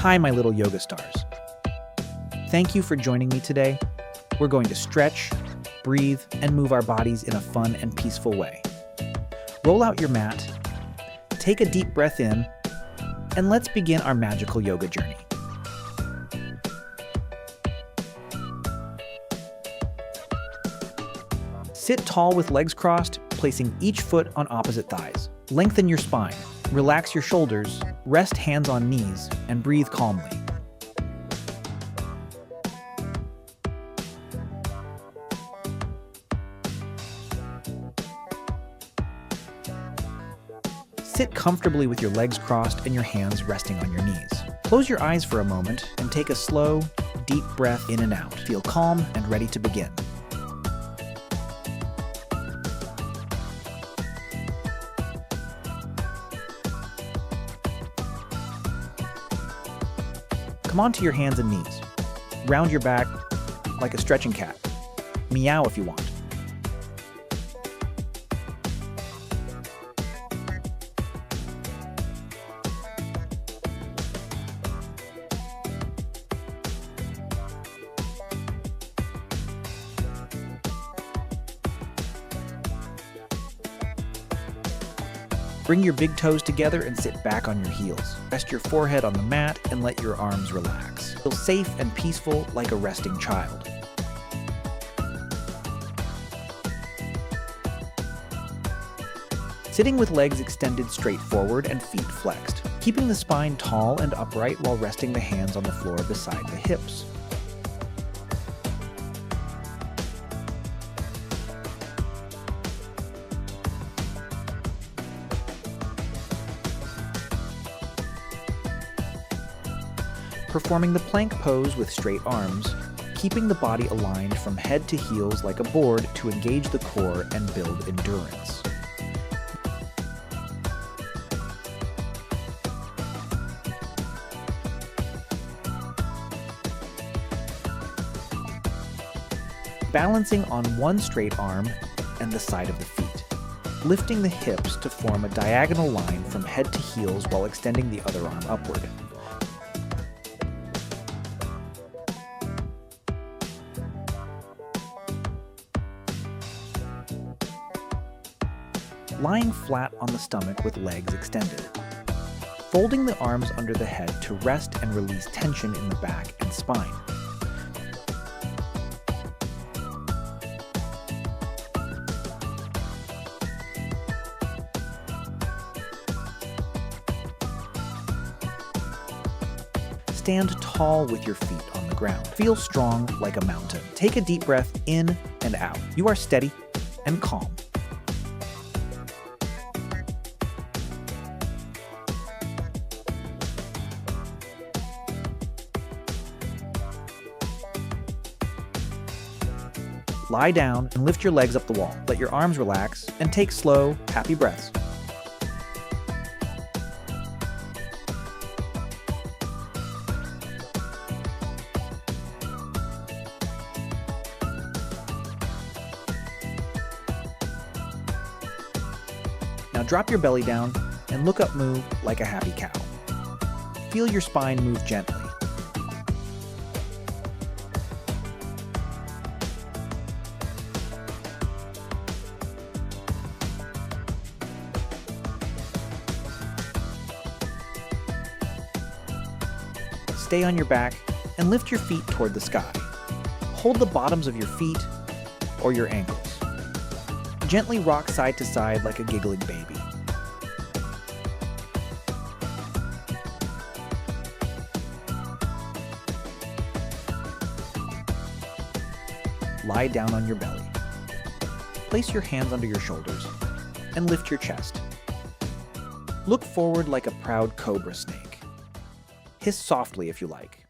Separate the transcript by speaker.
Speaker 1: Hi, my little yoga stars. Thank you for joining me today. We're going to stretch, breathe, and move our bodies in a fun and peaceful way. Roll out your mat, take a deep breath in, and let's begin our magical yoga journey. Sit tall with legs crossed, placing each foot on opposite thighs. Lengthen your spine, relax your shoulders, rest hands on knees, and breathe calmly. Sit comfortably with your legs crossed and your hands resting on your knees. Close your eyes for a moment and take a slow, deep breath in and out. Feel calm and ready to begin. Come onto your hands and knees. Round your back like a stretching cat. Meow if you want. Bring your big toes together and sit back on your heels. Rest your forehead on the mat and let your arms relax. Feel safe and peaceful like a resting child. Sitting with legs extended straight forward and feet flexed, keeping the spine tall and upright while resting the hands on the floor beside the hips. Performing the plank pose with straight arms, keeping the body aligned from head to heels like a board to engage the core and build endurance. Balancing on one straight arm and the side of the feet, lifting the hips to form a diagonal line from head to heels while extending the other arm upward. Lying flat on the stomach with legs extended. Folding the arms under the head to rest and release tension in the back and spine. Stand tall with your feet on the ground. Feel strong like a mountain. Take a deep breath in and out. You are steady and calm. Lie down and lift your legs up the wall. Let your arms relax and take slow, happy breaths. Now drop your belly down and look up moo like a happy cow. Feel your spine move gently. Stay on your back and lift your feet toward the sky. Hold the bottoms of your feet or your ankles. Gently rock side to side like a giggling baby. Lie down on your belly. Place your hands under your shoulders and lift your chest. Look forward like a proud cobra snake. Hiss softly if you like.